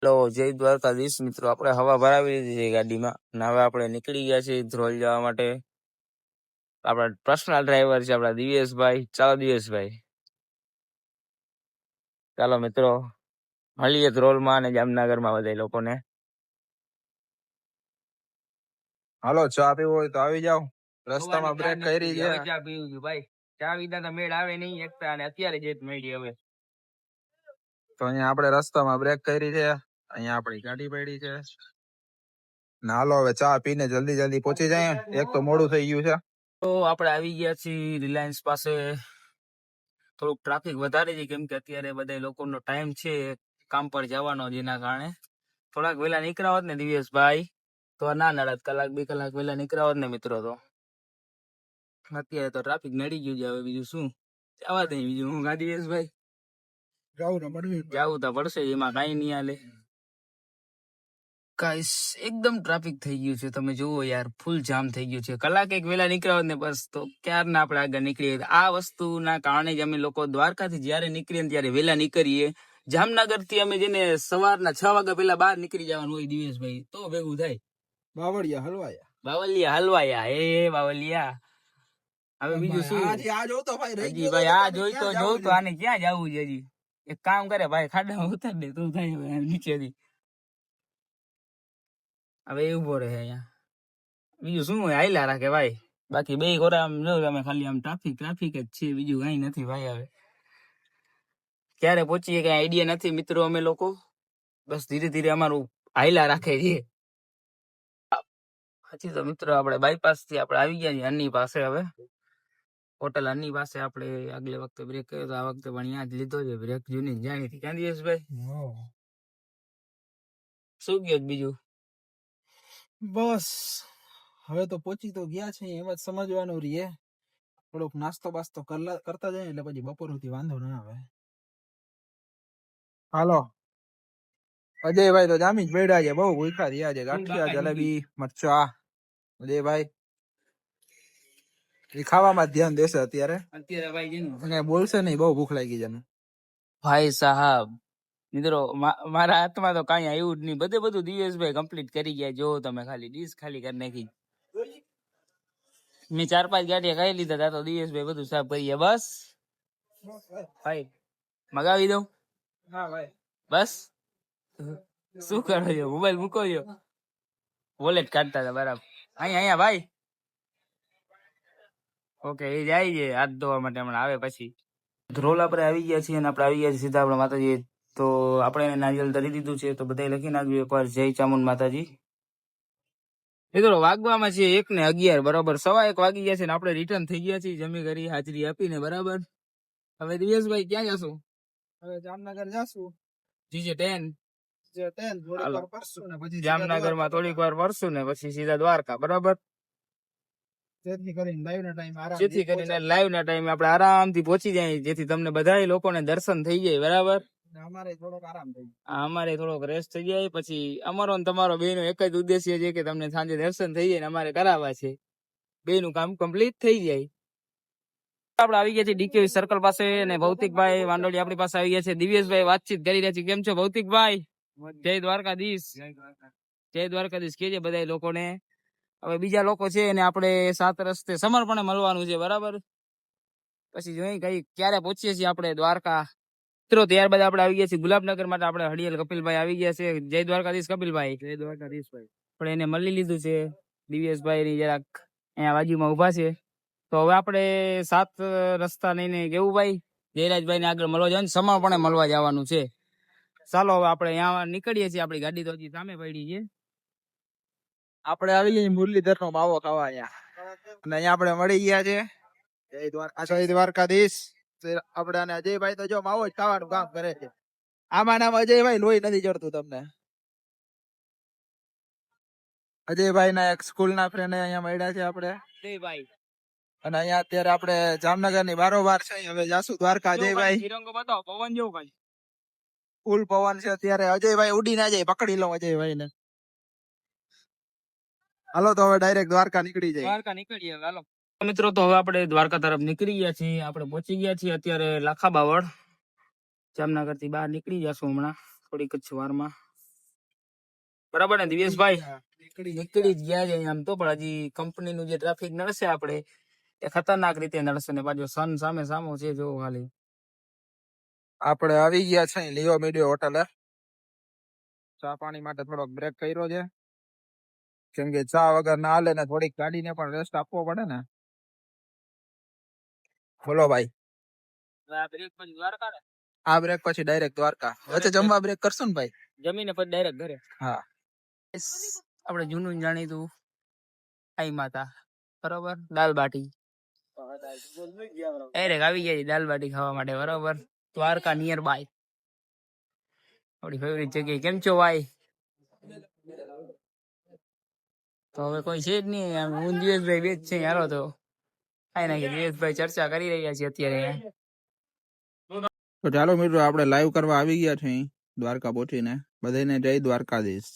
Hello, જય દ્વારકાધીશ મિત્રો. આપણે હવા ભરાવી લીધી છે ગાડીમાં અને હવે આપણે નીકળી ગયા છીએ ધ્રોલ જવા માટે. આપણા પર્સનલ ડ્રાઈવર છે આપણા દિવેશભાઈ. ચાલો દિવેશભાઈ, ચાલો મિત્રો મળીએ ધ્રોલમાં અને જામનગરમાં બધા લોકોને. હાલો, ચા પીવો હોય તો આવી જાવ. રસ્તામાં બ્રેક કરી છે. ચા પીવું છું ભાઈ, ચા વિના તો મેળ આવે નહીં એકતા, અને અત્યારે જે મેળી હવે તો અહીંયા આપણે રસ્તામાં બ્રેક કરી છે. અહીંયા આપણી ગાડી પડી છે. ના હાલો હવે ચા પીને જલ્દી પહોંચી જાય. એક તો મોડું થઈ ગયું છે. તો આપણે આવી ગયા છીએ રિલાયન્સ પાસે. થોડુંક ટ્રાફિક વધારે છે કેમ કે અત્યારે બધા લોકોનો ટાઈમ છે કામ પર જવાનો, જેના કારણે થોડાક વહેલા નીકળ્યા હોત ને દિવેશભાઈ તો ના નડત. કલાક 2 કલાક વહેલા નીકળ્યા હોત ને મિત્રો તો અત્યારે તો ટ્રાફિક નડી ગયું છે. હવે બીજું શું, જવા દે બીજું હું. દિવેશભાઈ જવું તો પડશે, એમાં કઈ નહીં હાલે. ગાઈસ એકદમ ટ્રાફિક થઈ ગયું છે, તમે જુઓ યાર, ફૂલ જામ થઈ ગયું છે. કલાક એક વહેલા નીકળ્યા હોત ને બસ તો ક્યારના આપણે આગળ નીકળીએ. આ વસ્તુના કારણે જ અમે લોકો દ્વારકાથી જયારે નીકળીએ ત્યારે વહેલા નીકળીએ. જામનગર થી અમે જેને સવારના 6 વાગ્યા પહેલા બહાર નીકળી જવાનું હોય દિવેશભાઈ, તો ભેગું થાય. બાવલિયા હલવાયા એ બાવલિયા. હવે બીજું શું હજી ભાઈ, આ જોઈ તો આને ક્યાં જવું છે હજી. એક કામ કરે ભાઈ, ખાડામાં ઉતાર દે તો થાય. હવે નીચેથી હવે એ ઉભો રહે અહીંયા. બીજું શું હોય, હાઈલા રાખે ભાઈ. બાકી બે ઘોડા આમ જો તમે, ખાલી આમ ટ્રાફિક જ છે, બીજું કઈ નથી ભાઈ. હવે ક્યારે પહોંચીએ કઈ આઈડિયા નથી મિત્રો. અમે લોકો બસ ધીરે ધીરે અમારું હાઈલા રાખે છે. હજી તો મિત્રો આપણે બાયપાસ થી આપણે આવી ગયા છીએ અન્ની પાસે. હવે હોટલ અન્ની પાસે આપણે આગલે વખતે બ્રેક કર્યો તો આ વખતે પણ અહીંયા જ લીધો છે બ્રેક. જૂની જાણીતી. ક્યાં દિવેશભાઈ શું ગયો બીજું? બસ હવે તો પહોંચી તો ગયા છે. એમ જ સમજવાનું રહીએ. થોડોક નાસ્તો બાસ્તો કરતા જાય એટલે પછી બપોર સુધી વાંધો ના આવે. હાલો અજયભાઈ તો જામી જ બેઠા છે. બહુ ભૂખા થયા છે. ગાંઠિયા, જલેબી, મરચા. અજયભાઈ એ ખાવામાં જ ધ્યાન દેશે અત્યારે ભાઈ. બોલશે નહીં, બહુ ભૂખ લાગી છે ભાઈ સાહેબ. મિત્રો મારા હાથમાં તો કઈ આવ્યું જ નહીં. બધું દિવેશભાઈ કમ્પ્લીટ કરી ગયા. જો તમે ખાલી ડીશ ખાલી કરી નાખી. મેં 4-5 ગાંઠિયા ખાઈ લીધા હતા તો દિવેશભાઈ બધું સાફ કરી ગયા. બસ ભાઈ મગાવી દઉં? હા ભાઈ બસ. શું કરો છો? મોબાઈલ મૂકો છો? વોલેટ કાઢતા હતા બરાબર. અહીંયા ભાઈ. ઓકે, એ જાય છે હાથ ધોવા માટે, હમણાં આવે પછી. ધ્રોલ આપણે આવી ગયા છીએ અને આપણે આવી ગયા છીએ સીધા આપણા માતાજી. તો આપણે એને નારિયેલ ધરી દીધું છે, તો બધા લખી નાખ્યું એકવાર જય ચામુંડ માતાજી. મિત્રો વાગવામાં છે 1:11 બરાબર. 1:15 વાગી ગયા છે ને આપણે રિટર્ન થઈ ગયા છીએ જમી કરી હાજરી આપીને બરાબર. હવે દિવેશભાઈ ક્યાં જશું? હવે જામનગર જાશું. GJ10 જામનગર માં થોડીક વાર ફરશું ને પછી સીધા દ્વારકા બરાબર. જેથી કરીને લાઈવ ના ટાઈમે આપણે આરામથી પહોંચી જાય, જેથી તમને બધા લોકોને દર્શન થઈ જાય બરાબર. અમારે થોડોક આરામ થઈ જાય, અમારે થોડોક રેસ્ટ થઈ જાય. પછી અમારો ને તમારો બેનો એક જ ઉદ્દેશ્ય છે કે તમને સાંજે દર્શન થઈ જાય ને અમારે કરાવવા છે. બેનું કામ કમ્પ્લીટ થઈ જાય. આપણે આવી ગયા છે DK સર્કલ પાસે અને ભૌતિકભાઈ વાંડોળી આપણી પાસે આવી ગયા છે. દિવેશભાઈ વાતચીત કરી રહ્યા છે. કેમ છો ભૌતિકભાઈ? જય દ્વારકાધીશ. જય દ્વારકાધીશ કે છે બધા લોકોને. હવે બીજા લોકો છે એને આપણે 7 રસ્તે સમર્પણે મળવાનું છે બરાબર. પછી જોઈ કઈ ક્યારે પહોંચીએ છીએ આપણે દ્વારકા મિત્રો. ત્યારબાદ આપણે આવી ગયા છીએ ગુલાબનગર માટે. આપણે હડિયલ કપિલભાઈ આવી ગયા છે. જય દ્વારકાધીશ કપિલભાઈ. જય દ્વારકાધીશ ભાઈ. આપણે એને મળી લીધું છે. દિવેશભાઈ ની જરાક અહીંયા બાજુમાં ઉભા છે. તો હવે આપણે 7 રસ્તા લઈને કેવું ભાઈ જયરાજભાઈ ને આગળ મળવા જવાનું, સમર્પણે મળવા જવાનું છે. ચાલો હવે આપણે અહીંયા નીકળીએ છીએ. આપણી ગાડી તો હજી સામે પડી છે. આપણે આવી ગયા મુરલીધર નો માવો ખાવા અહીંયા, અને અહીંયા આપણે મળી ગયા છે. જય દ્વારકાધીશ. આપણે અને અજયભાઈ તો જો માવો જ ખાવાનું કામ કરે છે. આમાં નામ અજયભાઈ લોહી નથી ચડતું તમને. અજયભાઈ ના એક સ્કૂલ ના ફ્રેન્ડ અહીંયા મળ્યા છે આપણે. ભાઈ અને અહીંયા અત્યારે આપણે જામનગર ની બારોબાર છે. હવે જાસુ દ્વારકા. અજયભાઈ તિરંગો બતાવો, પવન જેવું ભાઈ. ફૂલ પવન છે અત્યારે. અજયભાઈ ઉડી ના જાય, પકડી લો અજયભાઈ ને. હાલો તો હવે ડાયરેક્ટ દ્વારકા નીકળી જાય. દ્વારકા નીકળીએ હાલો મિત્રો. તો હવે આપણે દ્વારકા તરફ નીકળી ગયા છીએ. આપણે પહોંચી ગયા છીએ અત્યારે લાખા બાવળ. જામનગર થી બહાર નીકળી જશું હમણાં થોડીક જ વારમાં. બરાબર ને દિવેશભાઈ? નીકળી નીકળી જ ગયા છે આમ તો, પણ હજી કંપનીનું જે ટ્રાફિક નડશે આપણે એ ખતરનાક રીતે નડશે ને પાછો સન સામે સામો છે જો ખાલી. આપણે આવી ગયા છે લિયો મીડિયો હોટલે. ચા પાણી માટે થોડોક બ્રેક કર્યો છે, કેમ કે ચા વગર ના હાલે ને થોડીક ગાડીને પણ રેસ્ટ આપવો પડે ને. બોલો ભાઈ. આ બ્રેક પછી દ્વારકા ને? આ બ્રેક પછી ડાયરેક્ટ દ્વારકા. વચ્ચે જમવા બ્રેક કરશું ને ભાઈ? જમીને પછી ડાયરેક્ટ ઘરે. હા. આપણે જૂનું જાણીતું આઈ માતા, બરોબર, દાલ બાટી ડાયરેક્ટ આવી ગયા છે દાલ બાટી ખાવા માટે, બરોબર. દ્વારકા નિયર બાય આપણી ફેવરિટ જગ્યાએ. કેમ છો ભાઈ? તો હવે કોઈ છે જ નહીં, આમ હું ને દિવેશભાઈ બે જ છે. હાલો તો કાંઈ નાખી, દિવેશભાઈ ચર્ચા કરી રહ્યા છે અત્યારે. તો ચાલો મિત્રો, આપણે લાઈવ કરવા આવી ગયા છે દ્વારકા પહોંચીને. બધાને જય દ્વારકાધીશ.